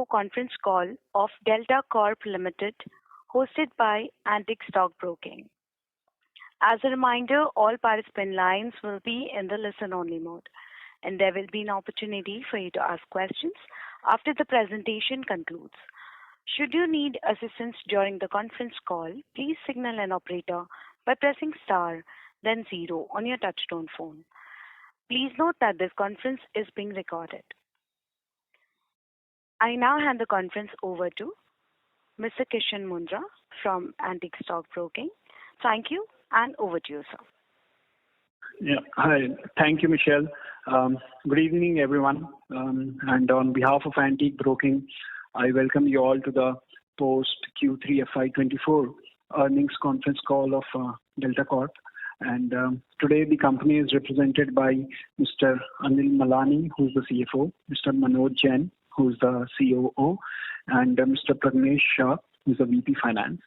Conference call of Delta Corp Limited, hosted by Antique Stock Broking. As a reminder, all participant lines will be in the listen-only mode, and there will be an opportunity for you to ask questions after the presentation concludes. Should you need assistance during the conference call, please signal an operator by pressing star, then 0 on your touchtone phone. Please note that this conference is being recorded. I now hand the conference over to Mr. Kishan Mundra from Antique Stock Broking. Thank you, and over to you, sir. Yeah. Hi. Thank you, Michelle. Good evening, everyone. And on behalf of Antique Broking, I welcome you all to the post Q3FY24 earnings conference call of Delta Corp. And today the company is represented by Mr. Anil Malani, who's the CFO, Mr. Manoj Jain, who's the COO, and Mr. Pragnesh Shah, who's the VP Finance.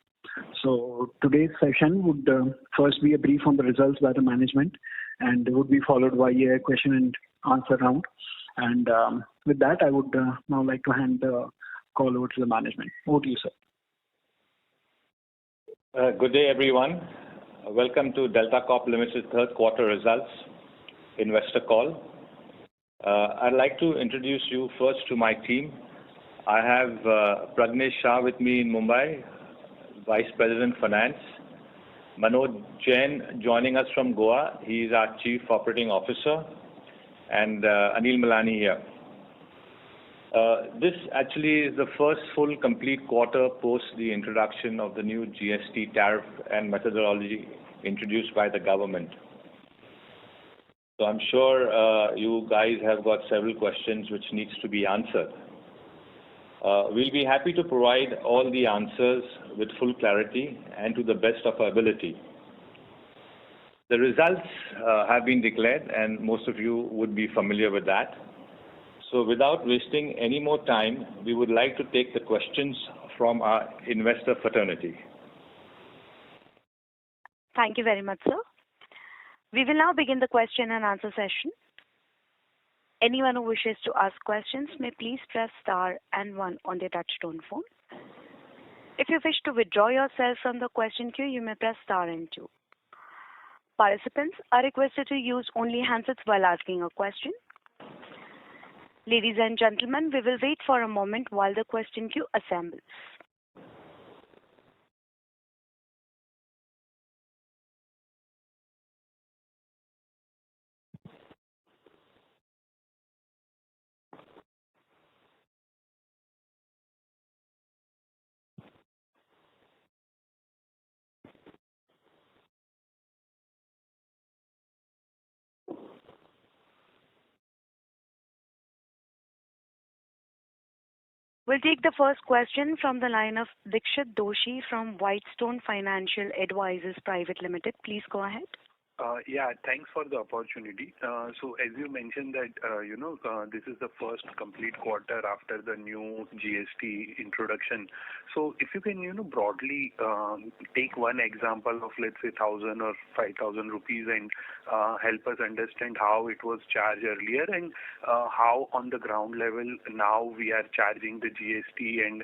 So today's session would first be a brief on the results by the management, and would be followed by a question and answer round. And with that, I would now like to hand the call over to the management. Over to you, sir. Good day, everyone. Welcome to Delta Corp Limited's third quarter results investor call. I'd like to introduce you first to my team. I have Pragnesh Shah with me in Mumbai, Vice President Finance. Manoj Jain joining us from Goa. He is our Chief Operating Officer. And Anil Malani here. This actually is the first full complete quarter post the introduction of the new GST tariff and methodology introduced by the government. So I'm sure you guys have got several questions which needs to be answered. We'll be happy to provide all the answers with full clarity and to the best of our ability. The results have been declared, and most of you would be familiar with that. So without wasting any more time, we would like to take the questions from our investor fraternity. Thank you very much, sir. We will now begin the question and answer session. Anyone who wishes to ask questions may please press star and 1 on their touchtone phone. If you wish to withdraw yourself from the question queue, you may press star and 2. Participants are requested to use only handsets while asking a question. Ladies and gentlemen, we will wait for a moment while the question queue assembles. We'll take the first question from the line of Dikshit Doshi from Whitestone Financial Advisors Private Limited. Please go ahead. Yeah, thanks for the opportunity. So as you mentioned that, this is the first complete quarter after the new GST introduction. So if you can, broadly take one example of, let's say, 1,000 or 5,000 rupees and help us understand how it was charged earlier and how on the ground level now we are charging the GST and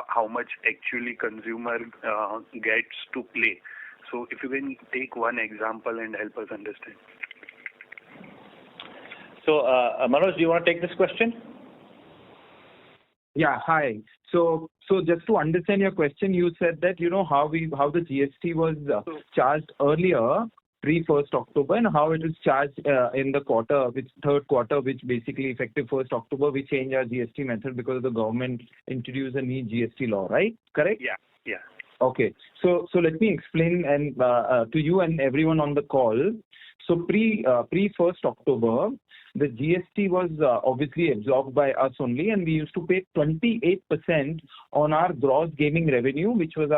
how much actually consumer gets to play. So if you can take one example and help us understand. So Manoj, do you want to take this question? Yeah, hi. So just to understand your question, you said that, how the GST was charged earlier, pre-1st October, and how it is charged in the third quarter, which basically effective 1st October, we change our GST method because the government introduced a new GST law, right? Correct? Yeah. Okay. So let me explain and to you and everyone on the call. So pre 1st October, the GST was obviously absorbed by us only, and we used to pay 28% on our gross gaming revenue, which was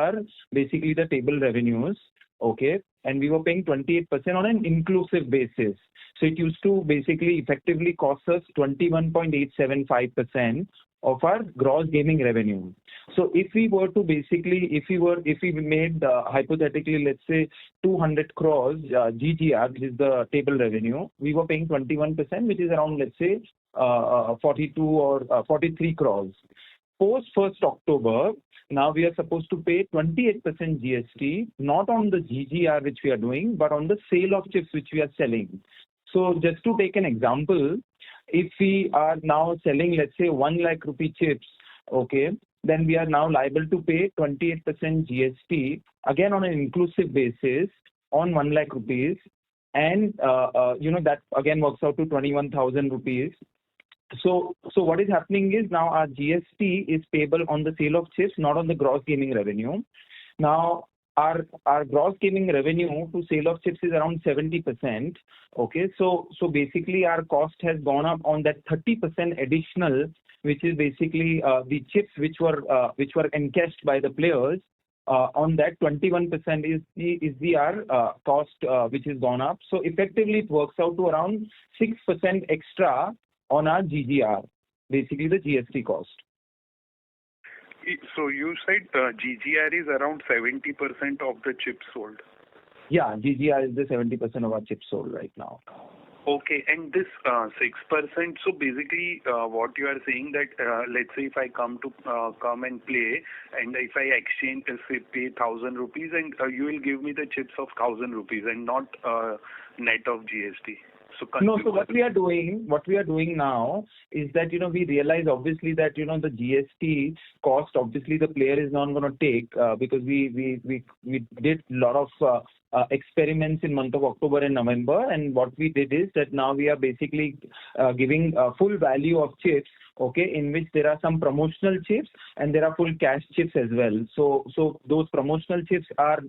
basically the table revenues. Okay. And we were paying 28% on an inclusive basis. So it used to basically effectively cost us 21.875% of our gross gaming revenue. So if we were to basically, if we made hypothetically, let's say 200 crores GGR, which is the table revenue, we were paying 21%, which is around, let's say, 42 or 43 crores. post 1st October, now we are supposed to pay 28% GST, not on the GGR which we are doing, but on the sale of chips which we are selling. So just to take an example, if we are now selling, let's say 1 lakh rupee chips, okay, then we are now liable to pay 28% GST, again on an inclusive basis, on 1 lakh rupees. And, that again works out to 21,000 rupees. So what is happening is now our GST is payable on the sale of chips, not on the gross gaming revenue. Now, our gross gaming revenue to sale of chips is around 70%. Okay, so basically our cost has gone up on that 30% additional, which is basically the chips which were encashed by the players. On that 21% is the cost which has gone up. So effectively it works out to around 6% extra on our GGR, basically the GST cost. So you said GGR is around 70% of the chips sold. Yeah, GGR is the 70% of our chips sold right now. Okay, and this 6%, so basically what you are saying that let's say if I come and play, and if I exchange, say pay 1,000 rupees, and you will give me the chips of 1,000 rupees and not net of GST. So what we are doing now is that, we realize obviously that, the GST cost, obviously the player is not going to take because we did a lot of experiments in month of October and November. And what we did is that now we are basically giving full value of chips, okay, in which there are some promotional chips and there are full cash chips as well. So those promotional chips are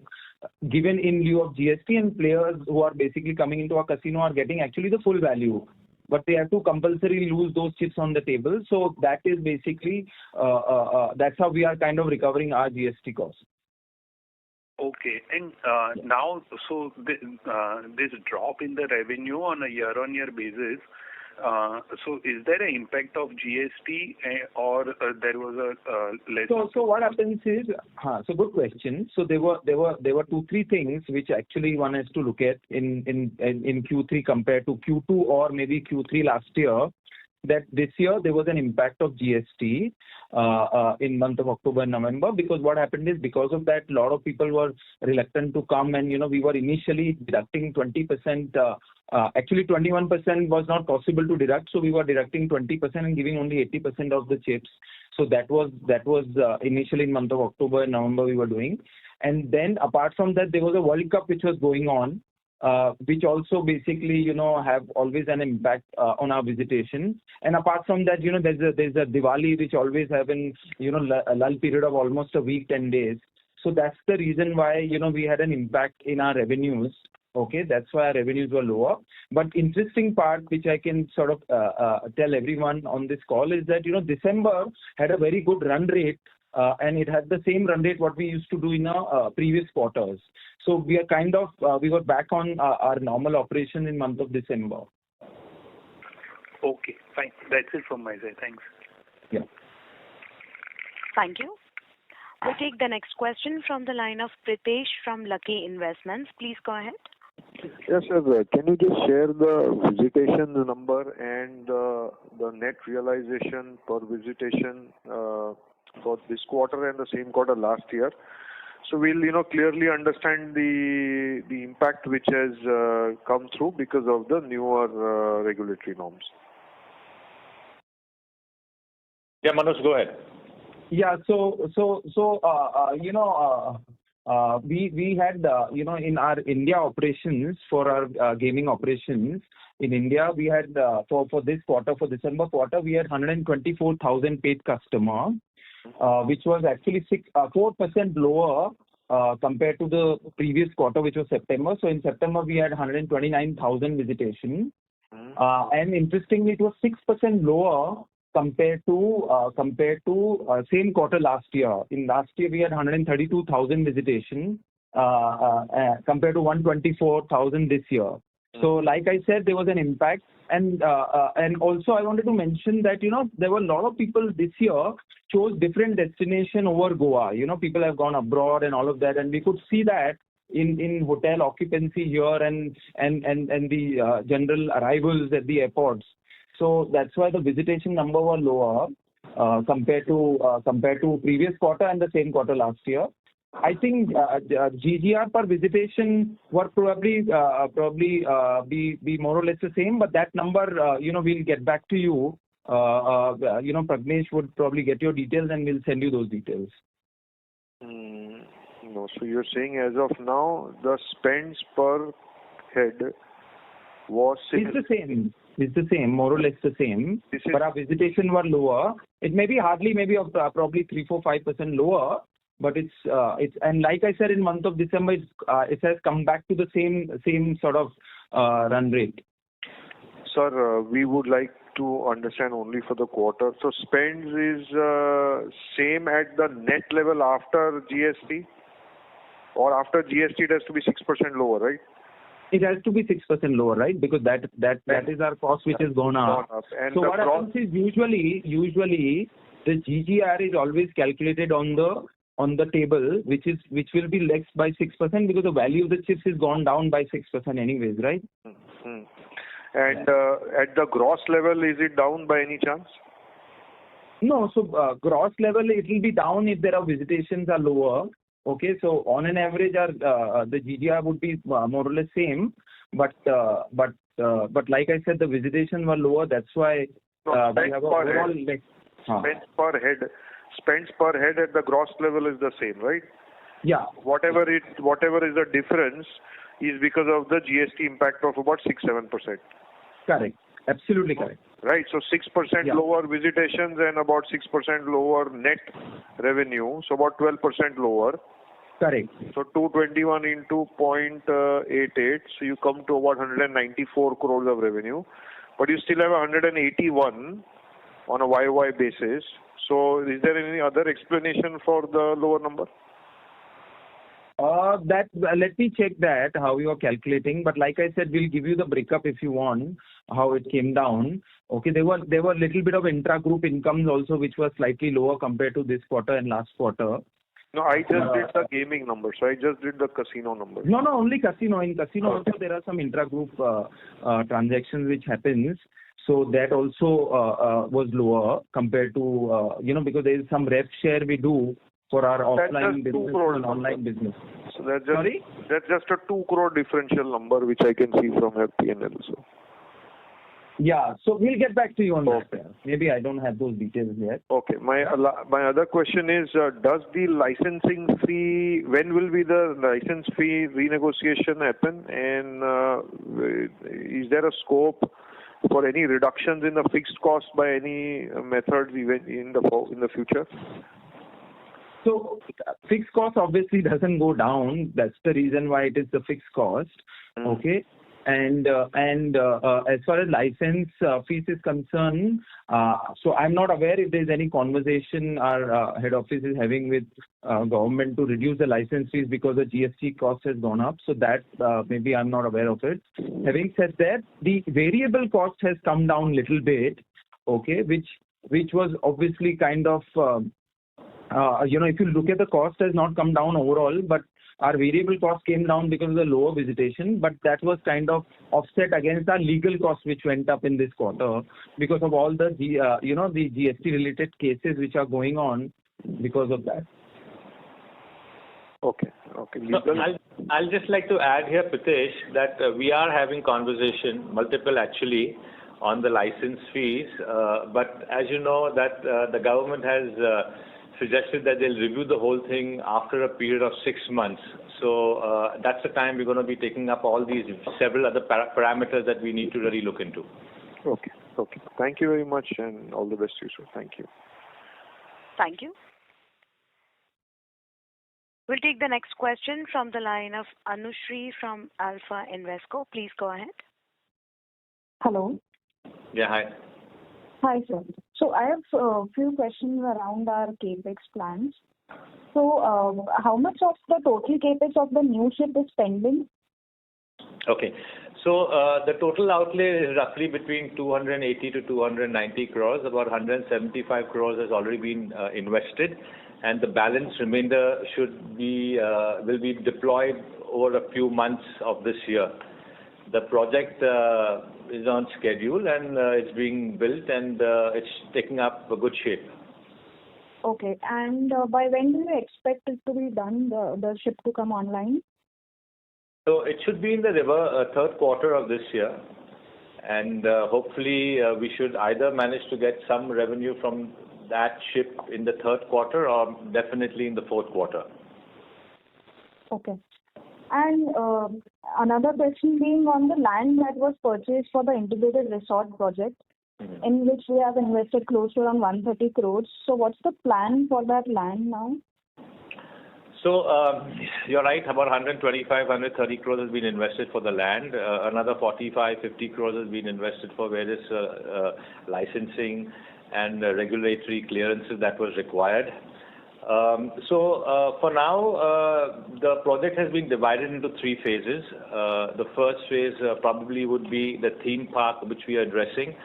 given in lieu of GST, and players who are basically coming into a casino are getting actually the full value. But they have to compulsorily lose those chips on the table. So that is basically, that's how we are kind of recovering our GST cost. Okay, and now, so this drop in the revenue on a year-on-year basis, so is there an impact of GST or there was a less? So what happens is, so good question. So there were 2-3 things which actually one has to look at in Q3 compared to Q2 or maybe Q3 last year. That this year there was an impact of GST in month of October and November, because what happened is because of that a lot of people were reluctant to come, and we were initially deducting 20%. Actually 21% was not possible to deduct, so we were deducting 20% and giving only 80% of the chips. So that was initially in month of October and November we were doing. And then apart from that, there was a World Cup which was going on, which also basically, have always an impact on our visitation. And apart from that, there's a Diwali which always have a lull period of almost a week, 10 days. So that's the reason why, we had an impact in our revenues. Okay, that's why our revenues were lower. But interesting part, which I can sort of tell everyone on this call, is that, December had a very good run rate. And it had the same run rate what we used to do in our previous quarters. So we are we were back on our normal operation in month of December. Okay, fine. That's it from my side. Thanks. Yeah. Thank you. We'll take the next question from the line of Pritesh from Lucky Investments. Please go ahead. Yes, sir. Can you just share the visitation number and the net realization per visitation for this quarter and the same quarter last year? So we'll clearly understand the impact which has come through because of the newer regulatory norms. Yeah, Manoj, go ahead. Yeah. We had in our India operations, for our gaming operations in India, we had for this quarter, for December quarter, we had 124,000 paid customers. Which was actually 4% lower compared to the previous quarter, which was September. So in September, we had 129,000 visitation. And interestingly, it was 6% lower compared to same quarter last year. In last year, we had 132,000 visitation compared to 124,000 this year. So like I said, there was an impact. And also I wanted to mention that, there were a lot of people this year chose different destination over Goa. People have gone abroad and all of that. And we could see that in hotel occupancy here and the general arrivals at the airports. So that's why the visitation number were lower. compared to previous quarter and the same quarter last year. I think GGR per visitation were probably be more or less the same, but that number, we'll get back to you. Pragnesh would probably get your details and we'll send you those details. No, so you're saying as of now, the spends per head was similar. It's the same, more or less the same. But our visitation were lower. It may be probably 3, 4, 5% lower. But it's and like I said, in month of December, it has come back to the same sort of run rate. Sir, we would like to understand only for the quarter. So spends is same at the net level after GST, or after GST it has to be 6% lower, right? It has to be 6% lower, right? Because that is our cost which has gone up. And so what happens is usually the GGR is always calculated on the table, which will be less by 6% because the value of the chips is gone down by 6% anyways, right? Mm-hmm. And at the gross level, is it down by any chance? No, so gross level it will be down if there are visitations are lower. Okay, so on an average, the GGR would be more or less same, but like I said, the visitation were lower. That's why we have overall spends per head at the gross level is the same, right? Yeah. Whatever is the difference is because of the GST impact of about 6-7%. Correct. Absolutely correct. Right. So 6% lower visitations and about 6% lower net revenue. So about 12% lower. Correct. So 221 into 0.88. So you come to about 194 crores of revenue. But you still have 181 on a YY basis. So is there any other explanation for the lower number? Let me check that, how you are calculating. But like I said, we'll give you the breakup if you want, how it came down. Okay, there were little bit of intra-group incomes also, which were slightly lower compared to this quarter and last quarter. No, I just did the gaming numbers. So I just did the casino numbers. No, only casino. In casino also there are some intra-group transactions which happens. So that also was lower compared to, because there is some rev share we do for our offline business and online business. So that's just a 2 crore differential number which I can see from your P&L. So. Yeah, so we'll get back to you on that. Maybe I don't have those details yet. Okay, my other question is, does the licensing fee, when will be the license fee renegotiation happen, and is there a scope for any reductions in the fixed cost by any methods even in the future? So fixed cost obviously doesn't go down. That's the reason why it is the fixed cost. Okay. And as far as license fees is concerned, so I'm not aware if there's any conversation our head office is having with government to reduce the license fees because the GST cost has gone up. So that maybe I'm not aware of it. Having said that, the variable cost has come down little bit. Okay, which was obviously kind of if you look at the cost has not come down overall, but our variable cost came down because of the lower visitation, but that was kind of offset against our legal costs which went up in this quarter because of all the the GST related cases which are going on because of that. Okay. So I'll just like to add here, Pritesh, that we are having conversation, multiple actually, on the license fees. But as you know, that the government has suggested that they'll review the whole thing after a period of 6 months. So that's the time we're going to be taking up all these several other parameters that we need to really look into. Okay. Thank you very much and all the best to you, sir. Thank you. Thank you. We'll take the next question from the line of Anushri from Alpha Invesco. Please go ahead. Hello. Yeah, hi. Hi, sir. So I have a few questions around our capex plans. So how much of the total capex of the new ship is pending? Okay. So the total outlay is roughly between 280 to 290 crores. About 175 crores has already been invested, and the balance remainder will be deployed over a few months of this year. The project is on schedule and it's being built and it's taking up a good shape. Okay. And by when do you expect it to be done, the ship to come online? So it should be in the river third quarter of this year, and hopefully we should either manage to get some revenue from that ship in the third quarter or definitely in the fourth quarter. Okay. And another question being on the land that was purchased for the integrated resort project, in which we have invested close to around 130 crores. So what's the plan for that land now? So you're right, about 125, 130 crores has been invested for the land. Another 45, 50 crores has been invested for various licensing and regulatory clearances that was required. So for now, the project has been divided into three phases. The first phase probably would be the theme park, which we are addressing.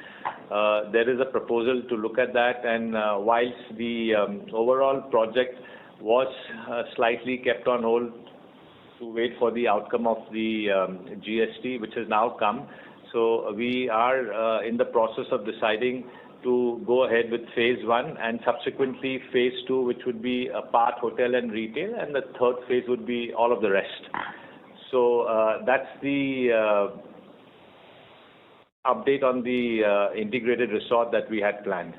There is a proposal to look at that, and whilst the overall project was slightly kept on hold to wait for the outcome of the GST, which has now come. So we are in the process of deciding to go ahead with phase one, and subsequently phase two, which would be a part hotel and retail, and the third phase would be all of the rest. So that's the update on the integrated resort that we had planned.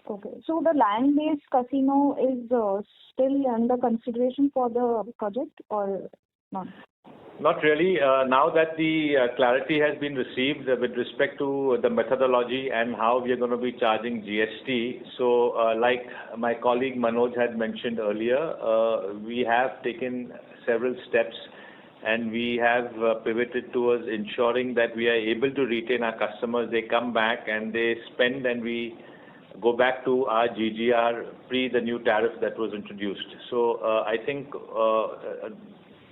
Okay. So the land-based casino is still under consideration for the project or not? Not really. Now that the clarity has been received with respect to the methodology and how we are going to be charging GST, so like my colleague Manoj had mentioned earlier, we have taken several steps, and we have pivoted towards ensuring that we are able to retain our customers. They come back and they spend, and we go back to our GGR pre the new tariff that was introduced. So I think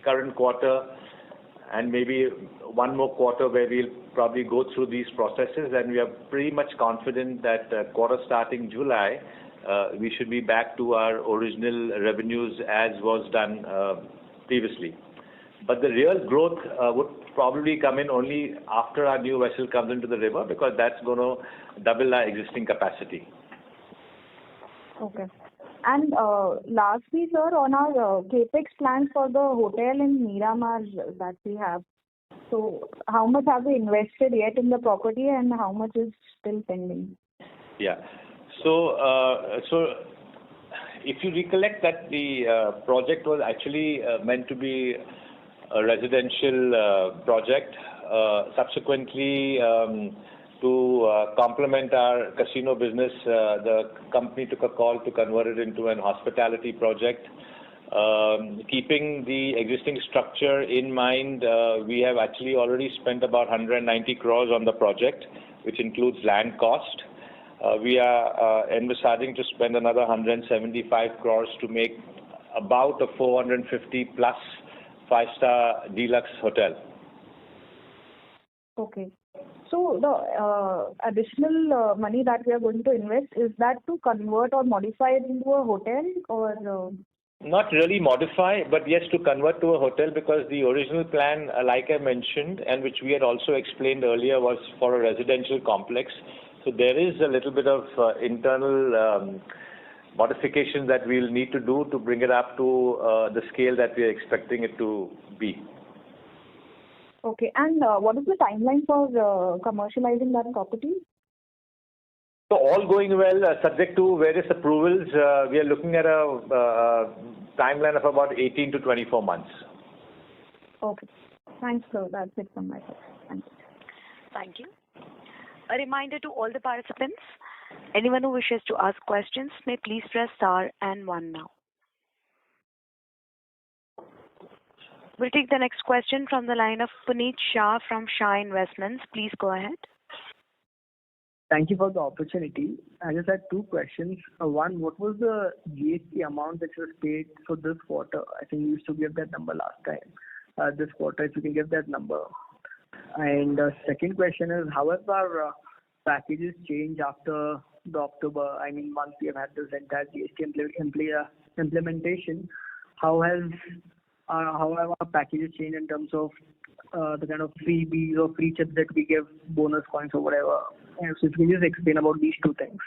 current quarter and maybe one more quarter where we'll probably go through these processes, and we are pretty much confident that quarter starting July, we should be back to our original revenues as was done previously. But the real growth would probably come in only after our new vessel comes into the river, because that's going to double our existing capacity. Okay. And lastly, sir, on our capex plans for the hotel in Miramar that we have, so how much have we invested yet in the property, and how much is still pending? Yeah. So if you recollect that the project was actually meant to be a residential project, subsequently to complement our casino business, the company took a call to convert it into an hospitality project. Keeping the existing structure in mind, we have actually already spent about 190 crores on the project, which includes land cost. We are envisaging to spend another 175 crores to make about a 450 plus 5-star deluxe hotel. Okay. So the additional money that we are going to invest, is that to convert or modify it into a hotel, or? Not really modify, but yes, to convert to a hotel, because the original plan, like I mentioned, and which we had also explained earlier, was for a residential complex. So there is a little bit of internal modifications that we'll need to do to bring it up to the scale that we are expecting it to be. Okay. And what is the timeline for commercializing that property? So all going well, subject to various approvals, we are looking at a timeline of about 18 to 24 months. Okay. Thanks, sir. That's it from my side. Thank you. Thank you. A reminder to all the participants, anyone who wishes to ask questions may please press star and one now. We'll take the next question from the line of Puneet Shah from Shah Investments. Please go ahead. Thank you for the opportunity. I just had two questions. One, what was the GST amount that was paid for this quarter? I think you used to give that number last time. This quarter, if you can give that number. And second question is, how have our packages changed after the October? I mean, once we have had this entire GST implementation, how have our packages changed in terms of the kind of freebies or free chips that we give, bonus coins or whatever? And so if you can just explain about these two things.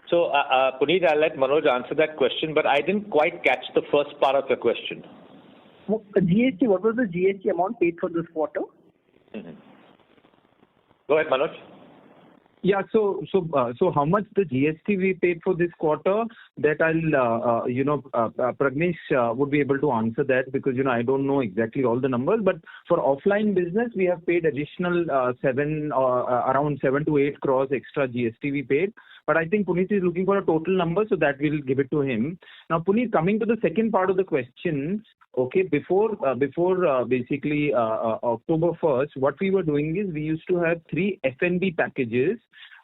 So, Puneet, I'll let Manoj answer that question, but I didn't quite catch the first part of your question. GST, what was the GST amount paid for this quarter? Mm-hmm. Go ahead, Manoj. Yeah, so how much the GST we paid for this quarter, that I'll, Pragnesh would be able to answer that, because, I don't know exactly all the numbers, but for offline business, we have paid additional around 7 to 8 crores extra GST we paid. But I think Puneet is looking for a total number, so that we'll give it to him. Now, Puneet, coming to the second part of the question, okay, before basically October 1st, what we were doing is we used to have 3 F&B packages,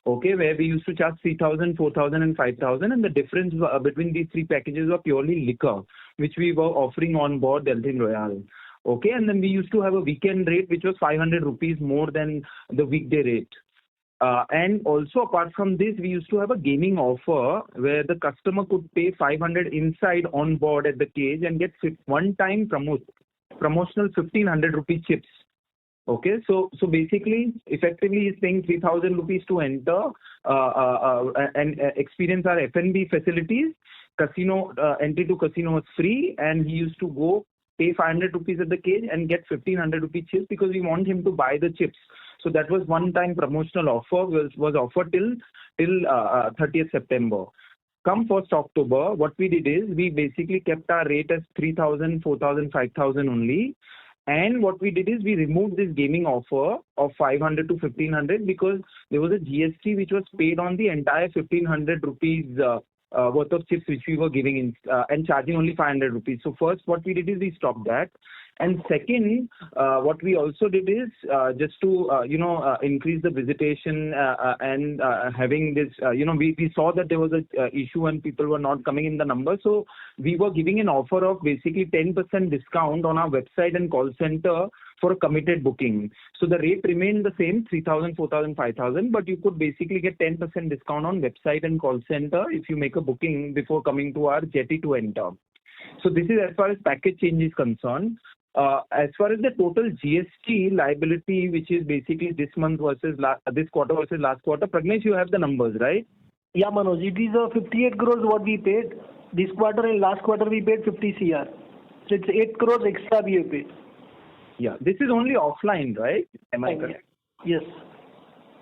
okay, where we used to charge 3,000, 4,000 and 5,000, and the difference between these 3 packages were purely liquor, which we were offering on board Delta Royale. Okay, and then we used to have a weekend rate which was 500 rupees more than the weekday rate. And also, apart from this, we used to have a gaming offer where the customer could pay 500 inside on board at the cage and get one-time promotional 1,500 rupee chips. Okay, so basically, effectively, he's paying 3,000 rupees to enter and experience our F&B facilities. Casino entry to casino was free, and he used to go pay 500 rupees at the cage and get 1,500 rupee chips, because we want him to buy the chips. So that was one-time promotional offer, was offered till 30th September. Come 1st October, what we did is we basically kept our rate as 3,000, 4,000, 5,000 only. And what we did is we removed this gaming offer of 500 to 1,500, because there was a GST which was paid on the entire 1,500 rupees worth of chips which we were giving in and charging only 500 rupees. So first what we did is we stopped that. And second, what we also did is just to, increase the visitation and having this, we saw that there was an issue and people were not coming in the number. So we were giving an offer of basically 10% discount on our website and call center for a committed booking. So the rate remained the same, 3,000, 4,000, 5,000, but you could basically get 10% discount on website and call center if you make a booking before coming to our jetty to enter. So this is as far as package change is concerned. As far as the total GST liability, which is basically this month versus this quarter versus last quarter, Pragnesh, you have the numbers, right? Yeah, Manoj, it is 58 crores what we paid this quarter, and last quarter we paid 50 CR. So it's 8 crores extra we have paid. Yeah, this is only offline, right? Am I correct? Yes.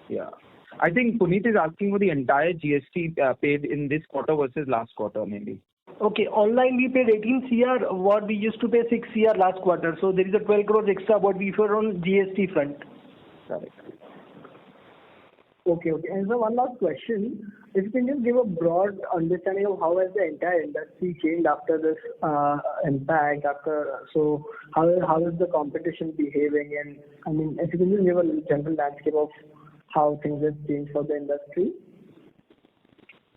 Yeah. I think Puneet is asking for the entire GST paid in this quarter versus last quarter, maybe. Okay, online we paid 18 CR, what we used to pay 6 CR last quarter. So there is a 12 crores extra what we paid on GST front. Correct. Okay. And so one last question. If you can just give a broad understanding of how has the entire industry changed after this impact, so how is the competition behaving, and I mean, if you can just give a general landscape of how things have changed for the industry.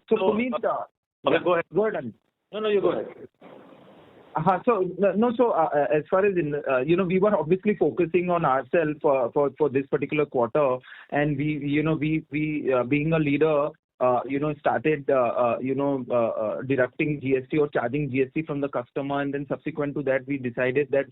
So Puneet, go ahead. Go ahead. No, you go ahead. So as far as we were obviously focusing on ourselves for this particular quarter, and we being a leader, started deducting GST or charging GST from the customer, and then subsequent to that we decided that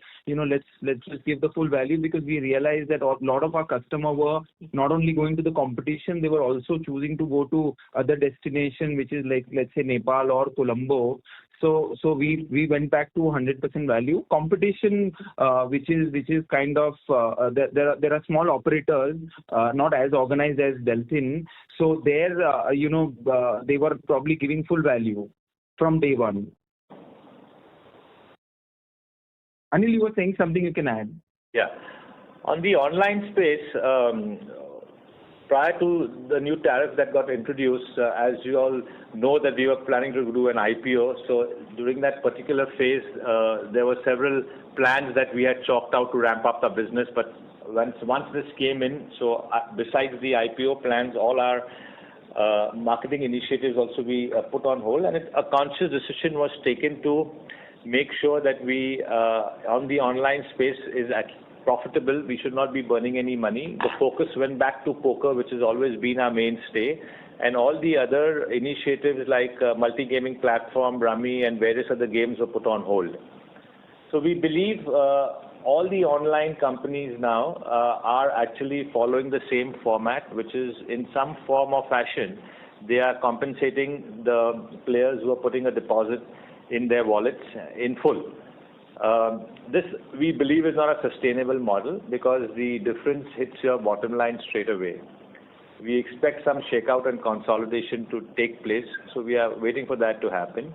let's just give the full value, because we realized that a lot of our customers were not only going to the competition, they were also choosing to go to other destination, which is like, let's say, Nepal or Colombo. So we went back to 100% value. Competition, which is kind of there are small operators, not as organized as Deltin. So there, they were probably giving full value from day one. Anil, you were saying something, you can add. Yeah. On the online space, prior to the new tariff that got introduced, as you all know, that we were planning to do an IPO. So during that particular phase, there were several plans that we had chalked out to ramp up the business. But once this came in, so besides the IPO plans, all our marketing initiatives also we put on hold, and a conscious decision was taken to make sure that we on the online space is profitable. We should not be burning any money. The focus went back to poker, which has always been our mainstay, and all the other initiatives like multi-gaming platform, Rummy, and various other games were put on hold. So we believe all the online companies now are actually following the same format, which is in some form or fashion they are compensating the players who are putting a deposit in their wallets in full. This, we believe, is not a sustainable model because the difference hits your bottom line straight away. We expect some shakeout and consolidation to take place, so we are waiting for that to happen.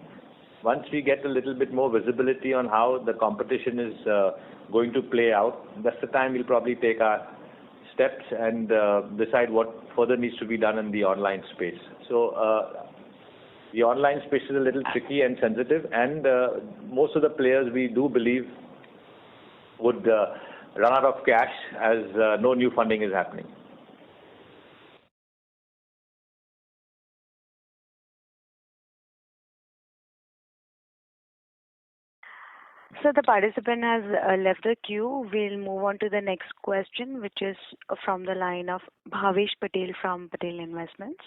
Once we get a little bit more visibility on how the competition is going to play out, that's the time we'll probably take our steps and decide what further needs to be done in the online space. So the online space is a little tricky and sensitive, and most of the players, we do believe, would run out of cash as no new funding is happening. So the participant has left the queue. We'll move on to the next question, which is from the line of Bhavesh Patel from Patel Investments.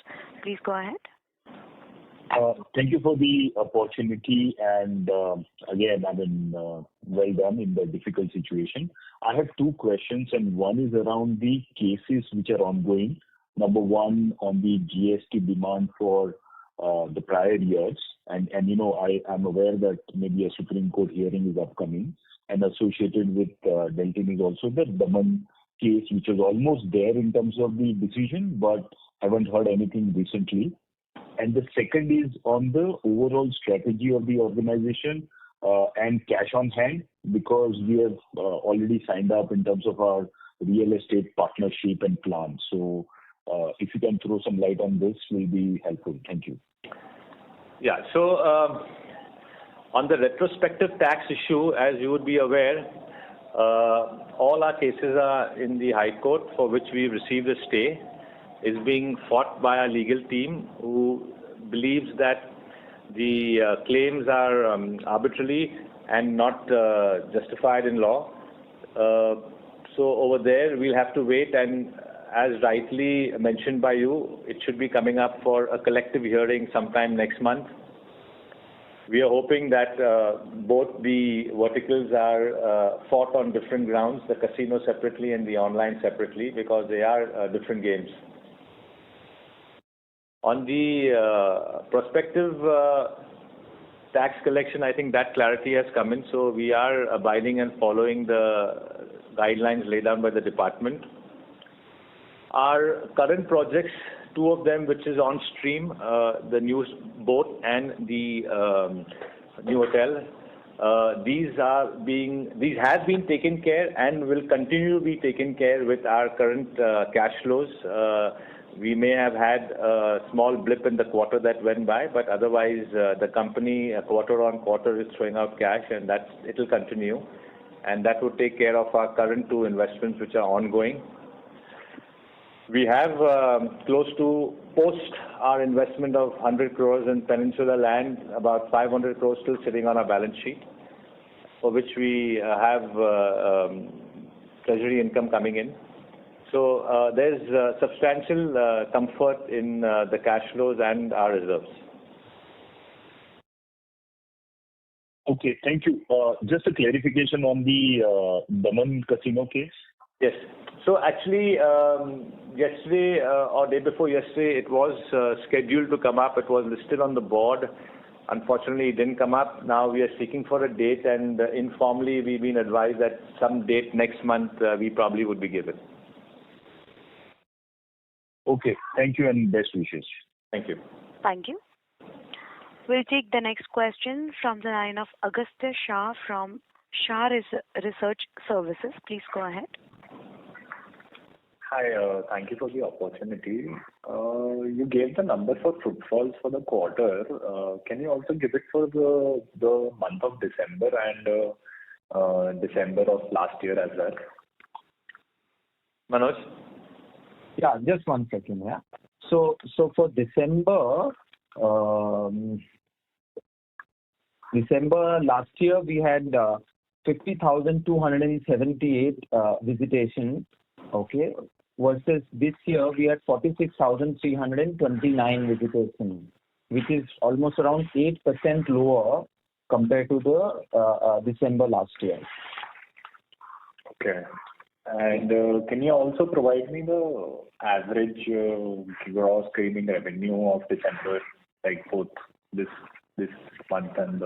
Please go ahead. Thank you for the opportunity, and again, well done in the difficult situation. I have two questions, and one is around the cases which are ongoing. Number one, on the GST demand for the prior years, and I am aware that maybe a Supreme Court hearing is upcoming, and associated with Delta is also the Daman case, which was almost there in terms of the decision, but haven't heard anything recently. And the second is on the overall strategy of the organization and cash on hand, because we have already signed up in terms of our real estate partnership and plan. So if you can throw some light on this, will be helpful. Thank you. Yeah. So on the retrospective tax issue, as you would be aware, all our cases are in the High Court, for which we received a stay. Is being fought by our legal team, who believes that the claims are arbitrary and not justified in law. So over there, we'll have to wait, and as rightly mentioned by you, it should be coming up for a collective hearing sometime next month. We are hoping that both the verticals are fought on different grounds, the casino separately and the online separately, because they are different games. On the prospective tax collection, I think that clarity has come in, so we are abiding and following the guidelines laid down by the department. Our current projects, two of them which is on stream, the new boat and the new hotel, these have been taken care and will continue to be taken care with our current cash flows. We may have had a small blip in the quarter that went by, but otherwise the company quarter on quarter is throwing out cash, and it will continue, and that will take care of our current two investments which are ongoing. We have close to, post our investment of 100 crores in Peninsula Land, about 500 crores still sitting on our balance sheet, for which we have treasury income coming in. So there's substantial comfort in the cash flows and our reserves. Okay, thank you. Just a clarification on the Daman casino case. Yes. So actually, yesterday or day before yesterday, it was scheduled to come up. It was listed on the board. Unfortunately, it didn't come up. Now we are seeking for a date, and informally we've been advised that some date next month we probably would be given. Okay, thank you and best wishes. Thank you. Thank you. We'll take the next question from the line of Agastya Shah from Shah Research Services. Please go ahead. Hi, thank you for the opportunity. You gave the number for footfalls for the quarter. Can you also give it for the month of December and December of last year as well? Manoj? Yeah, just 1 second. Yeah. So for December last year we had 50,278 visitations. Okay. Versus this year we had 46,329 visitations, which is almost around 8% lower compared to the December last year. Okay. And can you also provide me the average gross gaming revenue of December, like both this month and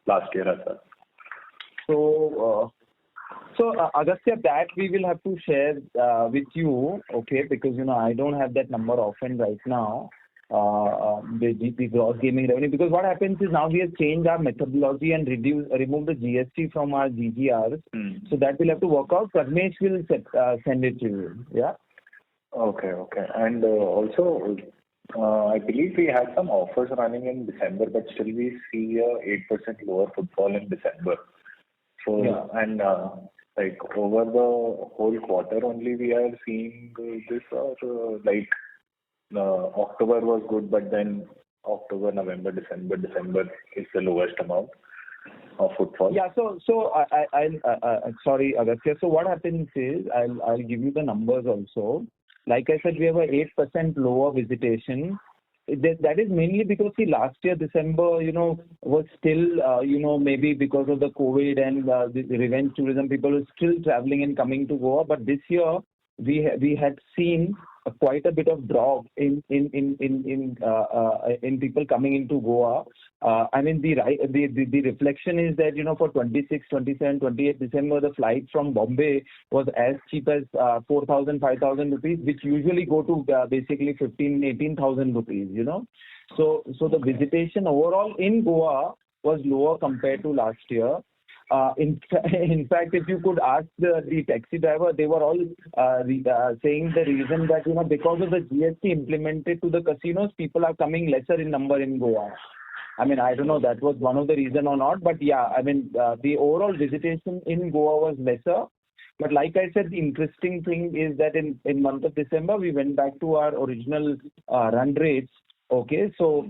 last year as well? Agastya, that we will have to share with you, okay? Because I don't have that number often right now. The gross gaming revenue, because what happens is now we have changed our methodology and remove the GST from our GGRs. So that we'll have to work out. Pratmesh will send it to you. Yeah. Okay. And also, I believe we had some offers running in December, but still we see a 8% lower footfall in December. So yeah. And like over the whole quarter only, we are seeing this, or like October was good, but then October, November, December is the lowest amount of footfall. Yeah. So sorry, Agastya. So what happens is I'll give you the numbers also. Like I said, we have a 8% lower visitation. That is mainly because last year December, was still, maybe because of the COVID and the revenge tourism, people were still traveling and coming to Goa. But this year we had seen quite a bit of drop in people coming into Goa. I mean the reflection is that for 26, 27, 28 December the flight from Bombay was as cheap as 4,000, 5,000 rupees, which usually go to basically 15,000, 18,000 rupees. So the visitation overall in Goa was lower compared to last year. In fact, if you could ask the taxi driver, they were all saying the reason that because of the GST implemented to the casinos, people are coming lesser in number in Goa. I mean, I don't know that was one of the reason or not, but yeah, I mean the overall visitation in Goa was lesser. But like I said, the interesting thing is that in month of December we went back to our original run rates. Okay, so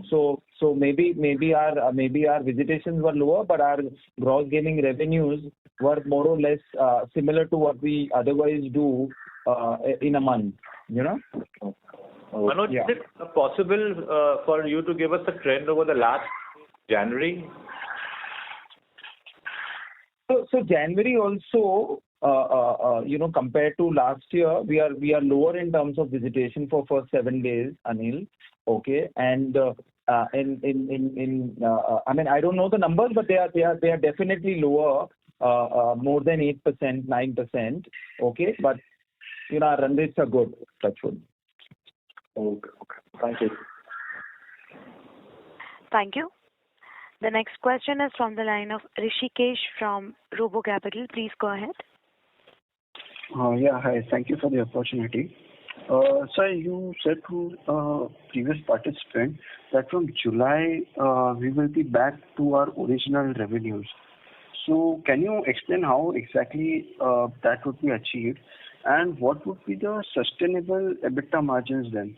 maybe our visitations were lower, but our gross gaming revenues were more or less similar to what we otherwise do in a month. Manoj, is it possible for you to give us a trend over the last January? So January also, compared to last year, we are lower in terms of visitation for first 7 days, Anil. Okay, and I mean I don't know the numbers, but they are definitely lower, more than 8%, 9%. Okay, but our run rates are good. Touch wood. Okay. Thank you. Thank you. The next question is from the line of Rishikesh from Robo Capital. Please go ahead. Yeah, hi. Thank you for the opportunity. Sir, you said to previous participant that from July we will be back to our original revenues. So can you explain how exactly that would be achieved, and what would be the sustainable EBITDA margins then?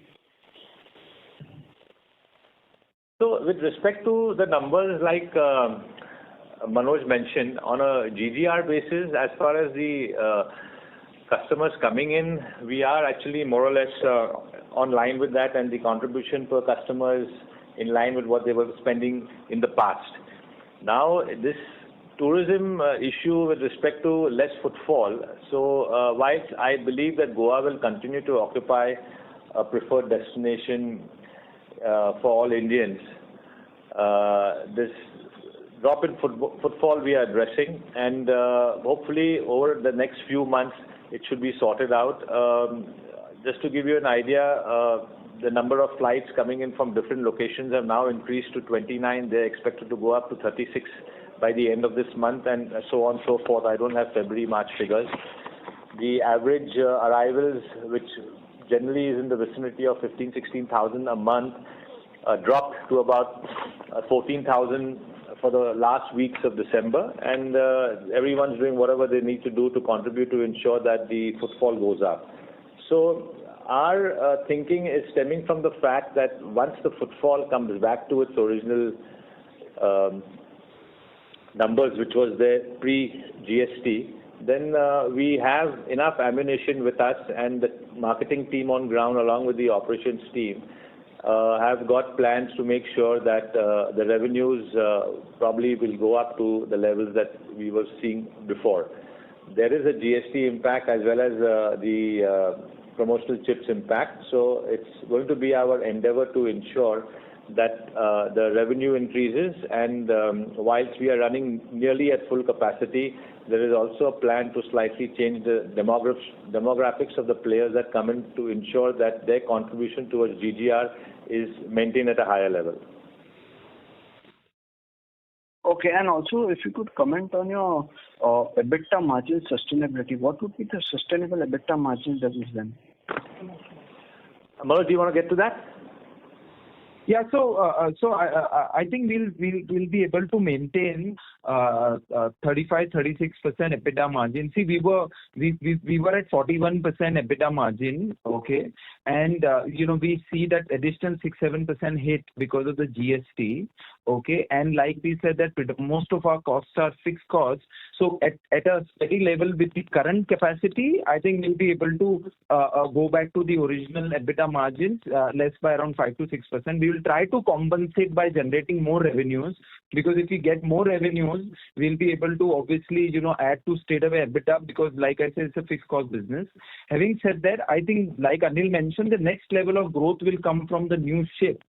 So with respect to the numbers, like Manoj mentioned, on a GGR basis, as far as the customers coming in, we are actually more or less on line with that, and the contribution per customer is in line with what they were spending in the past. Now, this tourism issue with respect to less footfall, so whilst I believe that Goa will continue to occupy a preferred destination for all Indians, this drop in footfall we are addressing, and hopefully over the next few months it should be sorted out. Just to give you an idea, the number of flights coming in from different locations have now increased to 29. They're expected to go up to 36 by the end of this month, and so on and so forth. I don't have February, March figures. The average arrivals, which generally is in the vicinity of 16,000 a month, dropped to about 14,000 for the last weeks of December, and everyone's doing whatever they need to do to contribute to ensure that the footfall goes up. So our thinking is stemming from the fact that once the footfall comes back to its original numbers, which was there pre-GST, then we have enough ammunition with us, and the marketing team on ground along with the operations team have got plans to make sure that the revenues probably will go up to the levels that we were seeing before. there is a GST impact as well as the promotional chips impact. So it's going to be our endeavor to ensure that the revenue increases, and whilst we are running nearly at full capacity, there is also a plan to slightly change the demographics of the players that come in to ensure that their contribution towards GGR is maintained at a higher level. Okay, and also if you could comment on your EBITDA margin sustainability, what would be the sustainable EBITDA margin that is then? Manoj, do you want to get to that? Yeah, so I think we'll be able to maintain 35-36% EBITDA margin. See, we were at 41% EBITDA margin, okay, and we see that additional 6-7% hit because of the GST, okay, and like we said that most of our costs are fixed costs. So at a steady level with the current capacity, I think we'll be able to go back to the original EBITDA margins, less by around 5-6%. We will try to compensate by generating more revenues, because if we get more revenues, we'll be able to obviously, add to straightaway EBITDA, because like I said, it's a fixed cost business. Having said that, I think like Anil mentioned, the next level of growth will come from the new ship,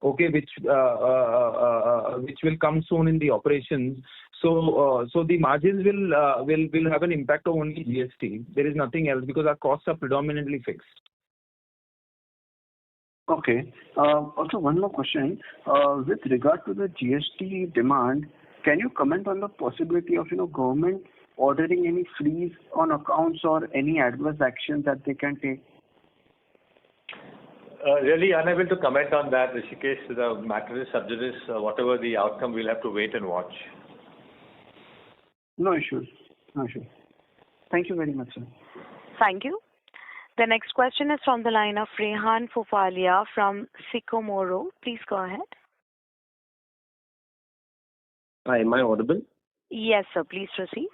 okay, which will come soon in the operations. So the margins will have an impact on only GST. There is nothing else, because our costs are predominantly fixed. Okay. Also, one more question. With regard to the GST demand, can you comment on the possibility of government ordering any freeze on accounts or any adverse actions that they can take? Really unable to comment on that, Rishikesh. The matter is sub judice. Whatever the outcome, we'll have to wait and watch. No issues. No issues. Thank you very much, sir. Thank you. The next question is from the line of Rehan Fofalia from Sycomoro. Please go ahead. Hi, am I audible? Yes, sir. Please proceed.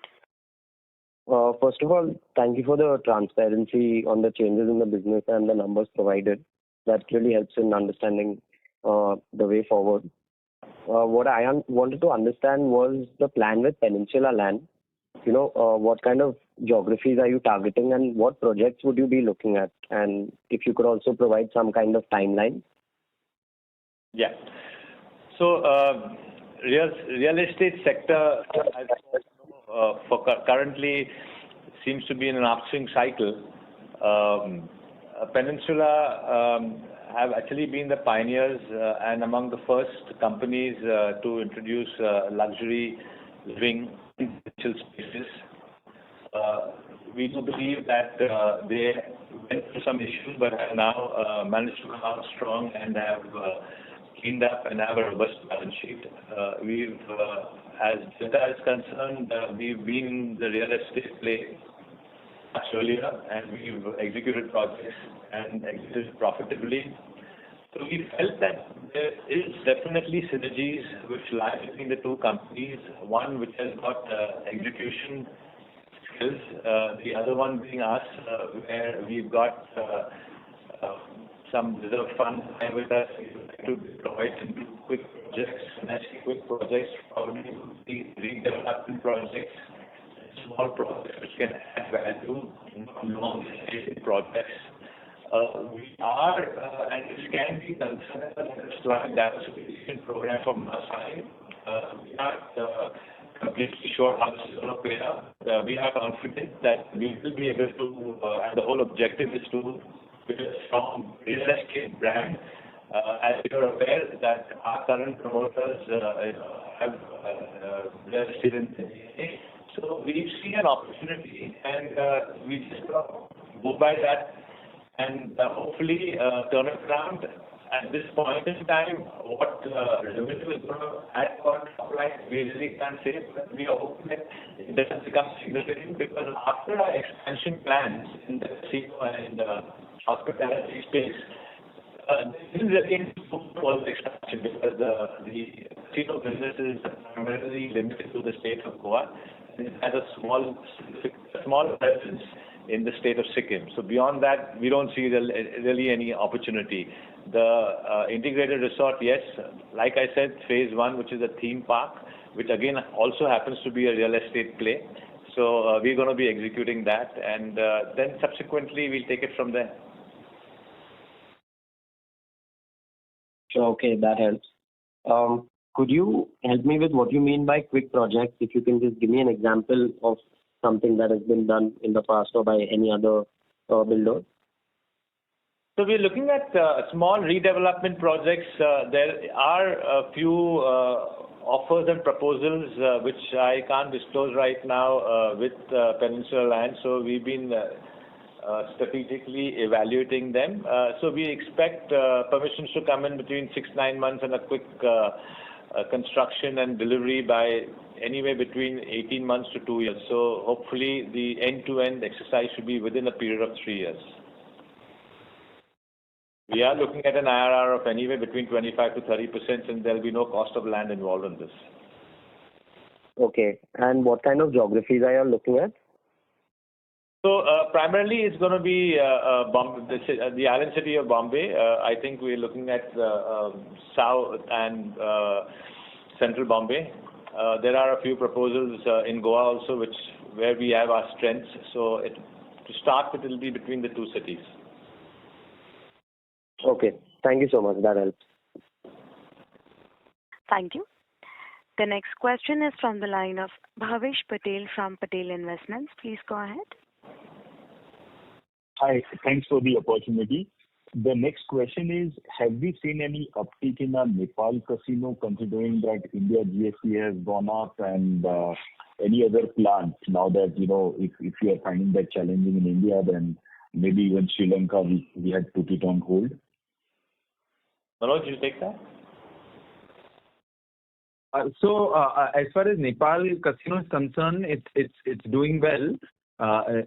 First of all, thank you for the transparency on the changes in the business and the numbers provided. That really helps in understanding the way forward. What I wanted to understand was the plan with Peninsula Land. What kind of geographies are you targeting, and what projects would you be looking at? And if you could also provide some kind of timeline. Yeah. So, real estate sector currently seems to be in an upswing cycle. Peninsula have actually been the pioneers and among the first companies to introduce luxury living in residential spaces. We do believe that they went through some issues, but have now managed to come out strong and have cleaned up and have a robust balance sheet. As Delta is concerned, we've been in the real estate play much earlier, and we've executed projects and exited profitably. So we felt that there is definitely synergies which lie between the two companies. One which has got execution skills, the other one being us, where we've got some reserve funds with us to deploy into quick projects. And I say quick projects, probably redevelopment projects, small projects which can add value, long-dated projects. We are, and this can be considered as a slight diversification program from our side. We are completely sure how this is going to play out. We are confident that we will be able to, and the whole objective is to build a strong real estate brand. As you are aware that our current promoters have real estate in the DNA. So we see an opportunity, and we just go by that and hopefully turn it around. At this point in time, what revenue is going to add for top line, we really can't say, but we are hoping that it doesn't become significant, because after our expansion plans in the casino and hospitality space, this is again for the expansion, because the casino business is primarily limited to the state of Goa, and it has a small presence in the state of Sikkim. So beyond that, we don't see really any opportunity. The integrated resort, yes, like I said, phase one, which is a theme park, which again also happens to be a real estate play. So we're going to be executing that, and then subsequently we'll take it from there. Okay, that helps. Could you help me with what you mean by quick projects? If you can just give me an example of something that has been done in the past or by any other builder. So we're looking at small redevelopment projects. There are a few offers and proposals which I can't disclose right now with Peninsula Land. So we've been strategically evaluating them. So we expect permissions to come in between 6-9 months and a quick construction and delivery by anywhere between 18 months to 2 years. So hopefully the end-to-end exercise should be within a period of 3 years. We are looking at an IRR of anywhere between 25 to 30%, and there will be no cost of land involved in this. Okay. And what kind of geographies are you looking at? So primarily it's going to be the island city of Bombay. I think we're looking at South and Central Bombay. There are a few proposals in Goa also, where we have our strengths. So to start with, it will be between the two cities. Okay. Thank you so much. That helps. Thank you. The next question is from the line of Bhavesh Patel from Patel Investments. Please go ahead. Hi. Thanks for the opportunity. The next question is, have we seen any uptick in our Nepal casino, considering that India GST has gone up, and any other plans now that, if you are finding that challenging in India, then maybe even Sri Lanka, we had put it on hold? Manoj, you take that? So as far as Nepal casino is concerned, it's doing well.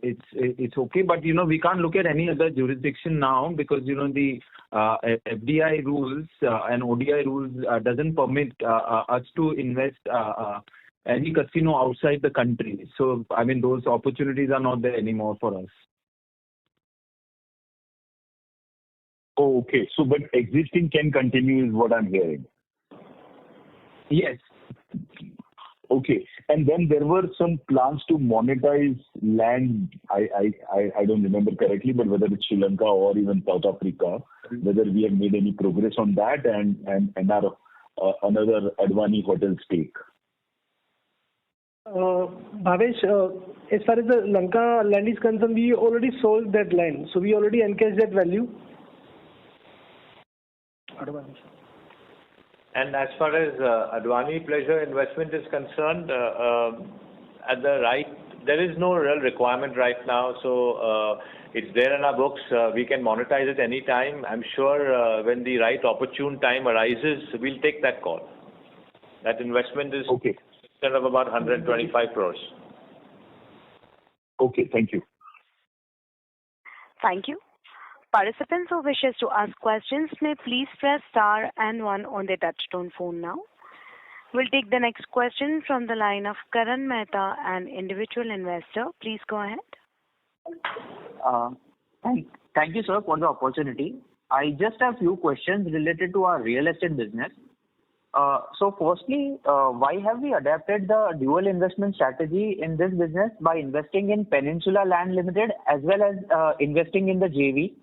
It's okay, but we can't look at any other jurisdiction now because the FDI rules and ODI rules doesn't permit us to invest any casino outside the country. So I mean, those opportunities are not there anymore for us. Oh, okay. So, but existing can continue is what I'm hearing. Yes. Okay. And then there were some plans to monetize land. I don't remember correctly, but whether it's Sri Lanka or even South Africa, whether we have made any progress on that and our another Advani hotel stake. Bhavesh, as far as the Lanka land is concerned, we already sold that land. So we already encashed that value. And as far as Advani Pleasure investment is concerned, there is no real requirement right now. So it's there in our books. We can monetize it any time. I'm sure when the right opportune time arises, we'll take that call. That investment is of about 125 crores. Okay, thank you. Thank you. Participants who wishes to ask questions may please press star and 1 on their touchtone phone now. We'll take the next question from the line of Karan Mehta, an individual investor. Please go ahead. Thank you, sir, for the opportunity. I just have a few questions related to our real estate business. So firstly, why have we adapted the dual investment strategy in this business by investing in Peninsula Land Limited as well as investing in the JV?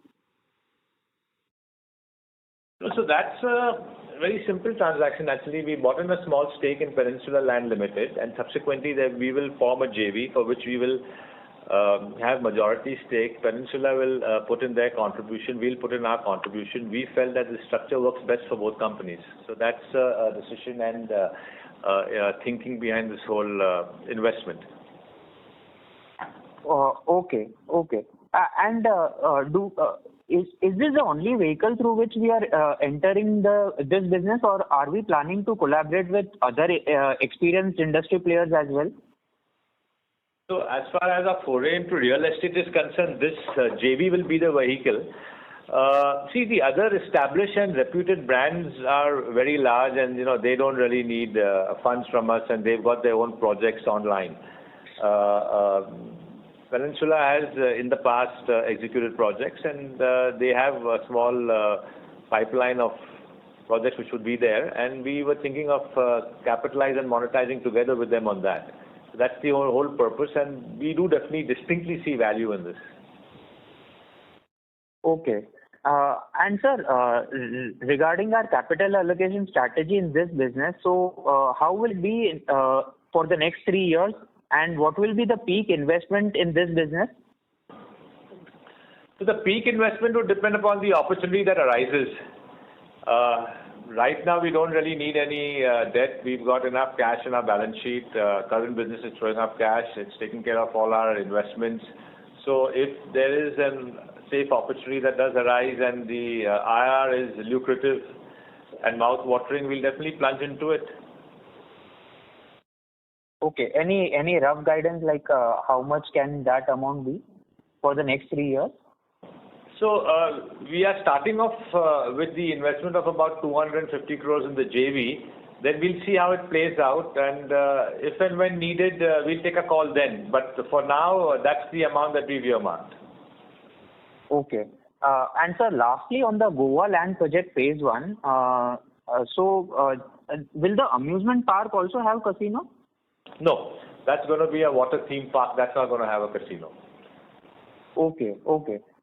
So that's a very simple transaction. Actually, we bought in a small stake in Peninsula Land Limited, and subsequently we will form a JV for which we will have majority stake. Peninsula will put in their contribution. We'll put in our contribution. We felt that the structure works best for both companies. So that's a decision and thinking behind this whole investment. Okay. And is this the only vehicle through which we are entering this business, or are we planning to collaborate with other experienced industry players as well? So as far as our foray into real estate is concerned, this JV will be the vehicle. See, the other established and reputed brands are very large, and they don't really need funds from us, and they've got their own projects online. Peninsula has in the past executed projects, and they have a small pipeline of projects which would be there, and we were thinking of capitalize and monetizing together with them on that. That's the whole purpose, and we do definitely distinctly see value in this. Okay. And sir, regarding our capital allocation strategy in this business, so how will it be for the next 3 years, and what will be the peak investment in this business? So the peak investment would depend upon the opportunity that arises. Right now, we don't really need any debt. We've got enough cash in our balance sheet. Current business is throwing up cash. It's taking care of all our investments. So if there is a safe opportunity that does arise and the IR is lucrative and mouth-watering, we'll definitely plunge into it. Okay. Any rough guidance, like how much can that amount be for the next 3 years? So we are starting off with the investment of about 250 crores in the JV. Then we'll see how it plays out, and if and when needed, we'll take a call then. But for now, that's the amount that we've earmarked. Okay. And sir, lastly, on the Goa land project phase 1, will the amusement park also have casino? No, that's going to be a water theme park. That's not going to have a casino. Okay.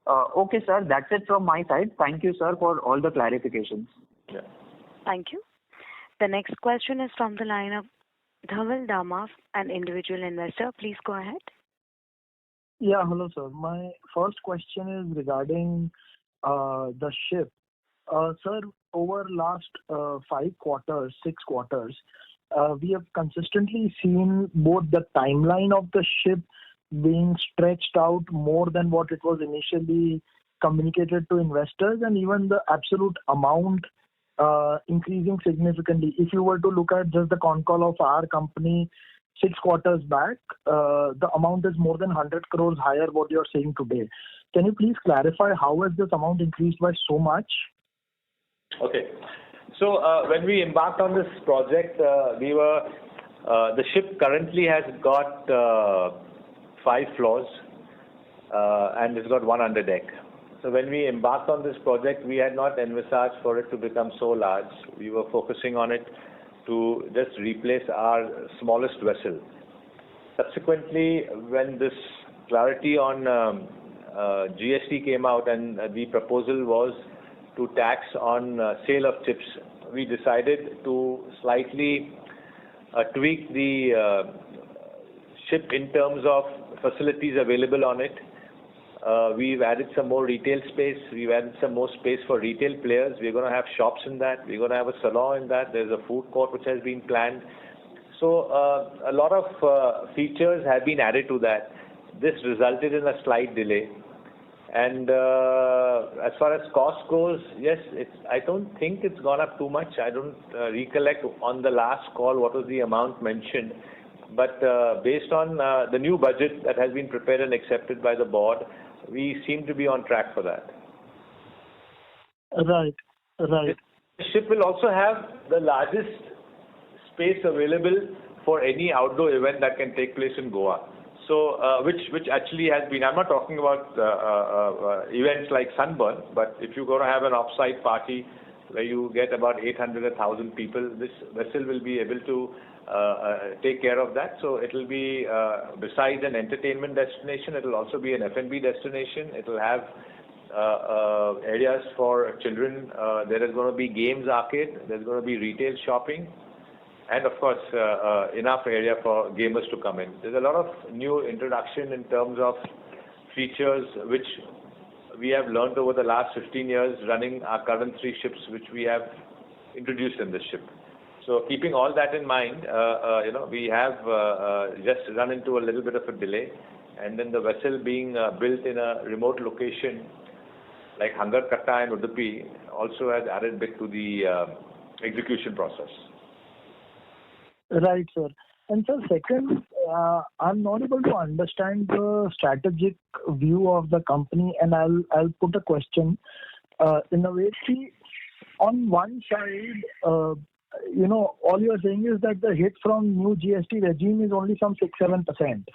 Okay, sir. That's it from my side. Thank you, sir, for all the clarifications. Yeah. Thank you. The next question is from the line of Dhaval Dama, an individual investor. Please go ahead. Yeah, hello, sir. My first question is regarding the ship. Sir, over last 5 quarters, 6 quarters, we have consistently seen both the timeline of the ship being stretched out more than what it was initially communicated to investors, and even the absolute amount increasing significantly. If you were to look at just the con call of our company 6 quarters back, the amount is more than 100 crores higher what you're saying today. Can you please clarify how has this amount increased by so much? Okay. So when we embarked on this project, the ship currently has got 5 floors and it's got 1 underdeck. So when we embarked on this project, we had not envisaged for it to become so large. We were focusing on it to just replace our smallest vessel. Subsequently, when this clarity on GST came out and the proposal was to tax on sale of chips, we decided to slightly tweak the ship in terms of facilities available on it. We've added some more retail space. We've added some more space for retail players. We're going to have shops in that. We're going to have a salon in that. There's a food court which has been planned. So a lot of features have been added to that. This resulted in a slight delay. And as far as cost goes, yes, I don't think it's gone up too much. I don't recollect on the last call what was the amount mentioned. But based on the new budget that has been prepared and accepted by the board, we seem to be on track for that. Right. The ship will also have the largest space available for any outdoor event that can take place in Goa. So, which actually has been, I'm not talking about events like Sunburn, but if you're going to have an off-site party where you get about 800, 1,000 people, this vessel will be able to take care of that. So it will be, besides an entertainment destination, it will also be an F&B destination. It will have areas for children. There is going to be games arcade. There's going to be retail shopping. And of course, enough area for gamers to come in. There's a lot of new introduction in terms of features which we have learned over the last 15 years running our current 3 ships which we have introduced in this ship. So keeping all that in mind, we have just run into a little bit of a delay, and then the vessel being built in a remote location like Hangarkatta and Udupi also has added a bit to the execution process. Right, sir. And sir, second, I'm not able to understand the strategic view of the company, and I'll put a question in a way. See, on one side, all you're saying is that the hit from new GST regime is only some 6-7%.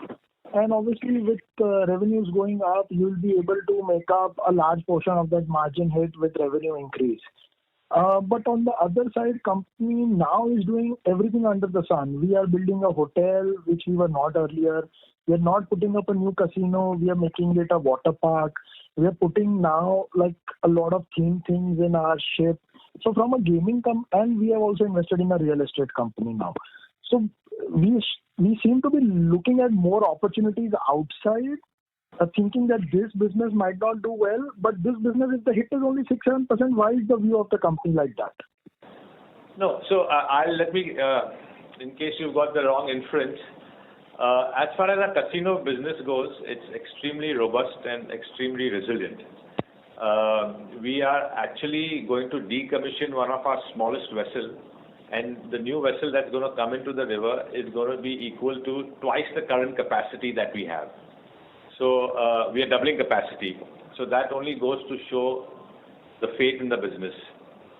And obviously, with revenues going up, you'll be able to make up a large portion of that margin hit with revenue increase. But on the other side, company now is doing everything under the sun. We are building a hotel, which we were not earlier. We are not putting up a new casino. We are making it a water park. We are putting now like a lot of theme things in our ship. So from a gaming and we have also invested in a real estate company now. So we seem to be looking at more opportunities outside, thinking that this business might not do well, but this business, if the hit is only 6-7%, why is the view of the company like that? No, so let me, in case you got the wrong inference, as far as our casino business goes, it's extremely robust and extremely resilient. We are actually going to decommission one of our smallest vessels, and the new vessel that's going to come into the river is going to be equal to twice the current capacity that we have. So we are doubling capacity. So that only goes to show the faith in the business.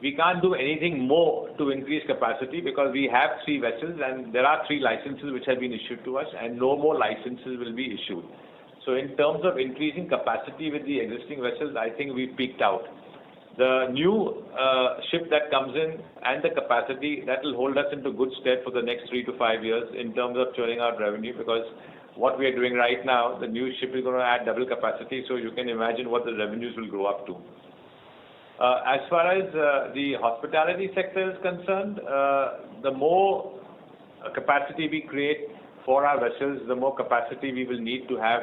We can't do anything more to increase capacity because we have 3 vessels and there are 3 licenses which have been issued to us, and no more licenses will be issued. So in terms of increasing capacity with the existing vessels, I think we peaked out. The new ship that comes in and the capacity, that will hold us into good stead for the next 3 to 5 years in terms of churning out revenue, because what we are doing right now, the new ship is going to add double capacity, so you can imagine what the revenues will grow up to. As far as the hospitality sector is concerned, the more capacity we create for our vessels, the more capacity we will need to have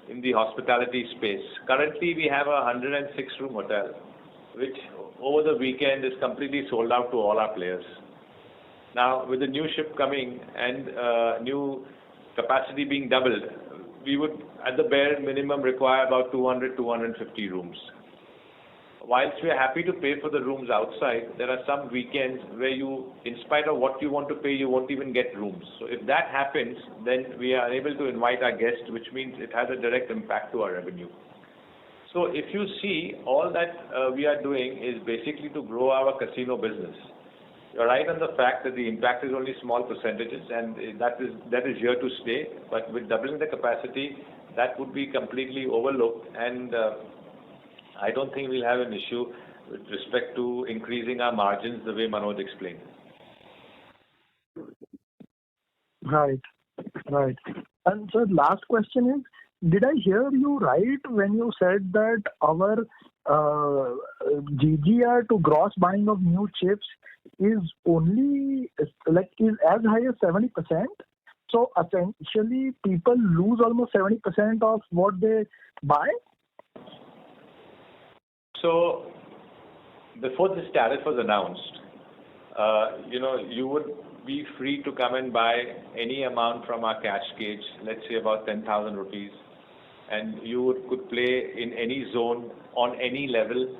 in the hospitality space. Currently, we have a 106-room hotel, which over the weekend is completely sold out to all our players. Now, with the new ship coming and new capacity being doubled, we would, at the bare minimum, require about 200-250 rooms. Whilst we are happy to pay for the rooms outside, there are some weekends where you, in spite of what you want to pay, you won't even get rooms. So if that happens, then we are able to invite our guests, which means it has a direct impact to our revenue. So if you see, all that we are doing is basically to grow our casino business. You're right on the fact that the impact is only small percentages, and that is here to stay. But with doubling the capacity, that would be completely overlooked, and I don't think we'll have an issue with respect to increasing our margins the way Manoj explained. Right. And so last question is, did I hear you right when you said that our GGR to gross buying of new chips is only is as high as 70%? So essentially, people lose almost 70% of what they buy? So, before this tariff was announced, you would be free to come and buy any amount from our cash cage, let's say about 10,000 rupees, and you could play in any zone on any level,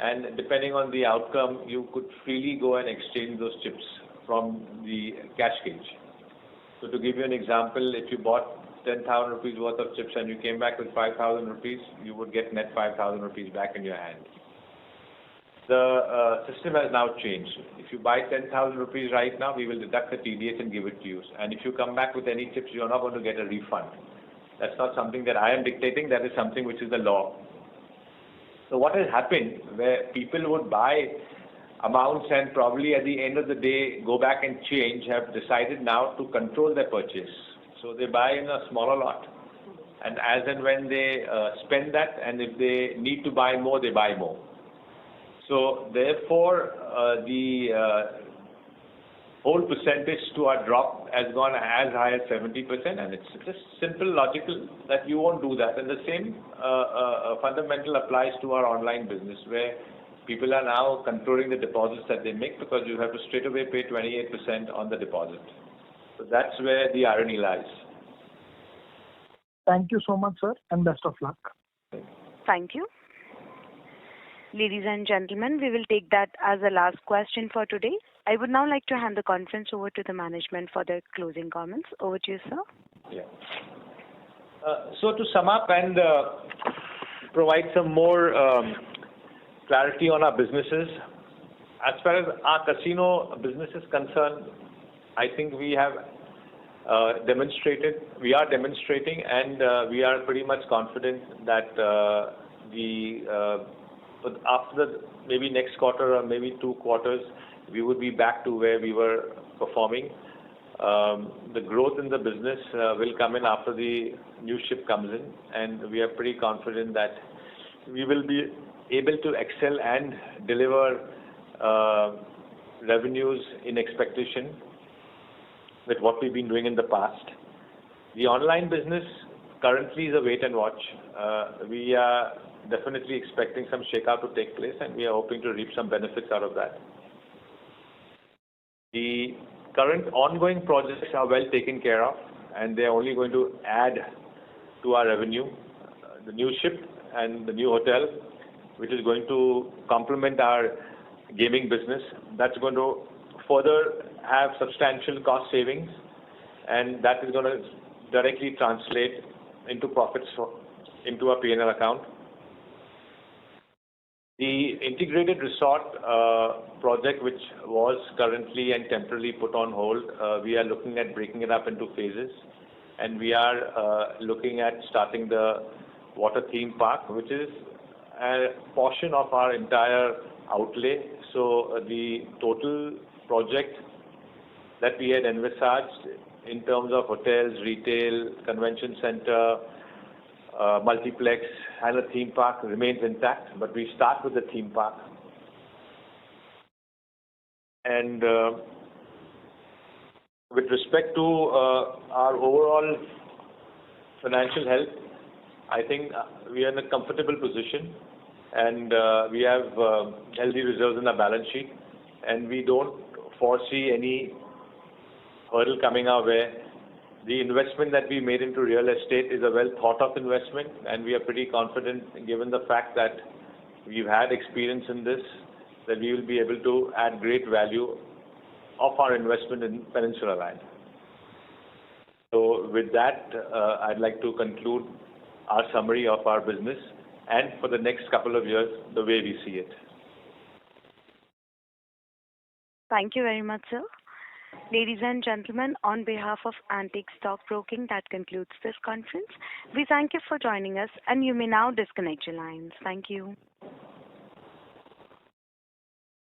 and depending on the outcome, you could freely go and exchange those chips from the cash cage. So, to give you an example, if you bought 10,000 rupees worth of chips and you came back with 5,000 rupees, you would get net 5,000 rupees back in your hand. The system has now changed. If you buy 10,000 rupees right now, we will deduct the TDS and give it to you. And if you come back with any chips, you are not going to get a refund. That's not something that I am dictating. That is something which is the law. So what has happened, where people would buy amounts and probably at the end of the day go back and change, have decided now to control their purchase. So they buy in a smaller lot, and as and when they spend that, and if they need to buy more, they buy more. So therefore, the whole percentage to our drop has gone as high as 70%, and it's just simple logical that you won't do that. And the same fundamental applies to our online business, where people are now controlling the deposits that they make, because you have to straight away pay 28% on the deposit. So that's where the irony lies. Thank you so much, sir, and best of luck. Thank you. Ladies and gentlemen, we will take that as the last question for today. I would now like to hand the conference over to the management for their closing comments. Over to you, sir. Yeah. So to sum up and provide some more clarity on our businesses, as far as our casino business is concerned, I think we have demonstrating, and we are pretty much confident that the but after maybe next quarter or maybe 2 quarters, we would be back to where we were performing. The growth in the business will come in after the new ship comes in, and we are pretty confident that we will be able to excel and deliver revenues in expectation with what we've been doing in the past. The online business currently is a wait and watch. We are definitely expecting some shakeout to take place, and we are hoping to reap some benefits out of that. The current ongoing projects are well taken care of, and they are only going to add to our revenue. The new ship and the new hotel, which is going to complement our gaming business, that's going to further have substantial cost savings, and that is going to directly translate into profits into our P&L account. The integrated resort project, which was currently and temporarily put on hold, we are looking at breaking it up into phases, and we are looking at starting the water theme park, which is a portion of our entire outlay. So the total project that we had envisaged in terms of hotels, retail, convention center, multiplex and a theme park remains intact, but we start with the theme park. And with respect to our overall financial health, I think we are in a comfortable position, and we have healthy reserves in our balance sheet, and we don't foresee any hurdle coming our way. The investment that we made into real estate is a well thought of investment, and we are pretty confident, given the fact that we've had experience in this, that we will be able to add great value of our investment in Peninsula Land. So with that, I'd like to conclude our summary of our business and for the next couple of years, the way we see it. Thank you very much, sir. Ladies and gentlemen, on behalf of Antique Stock Broking, that concludes this conference. We thank you for joining us, and you may now disconnect your lines. Thank you.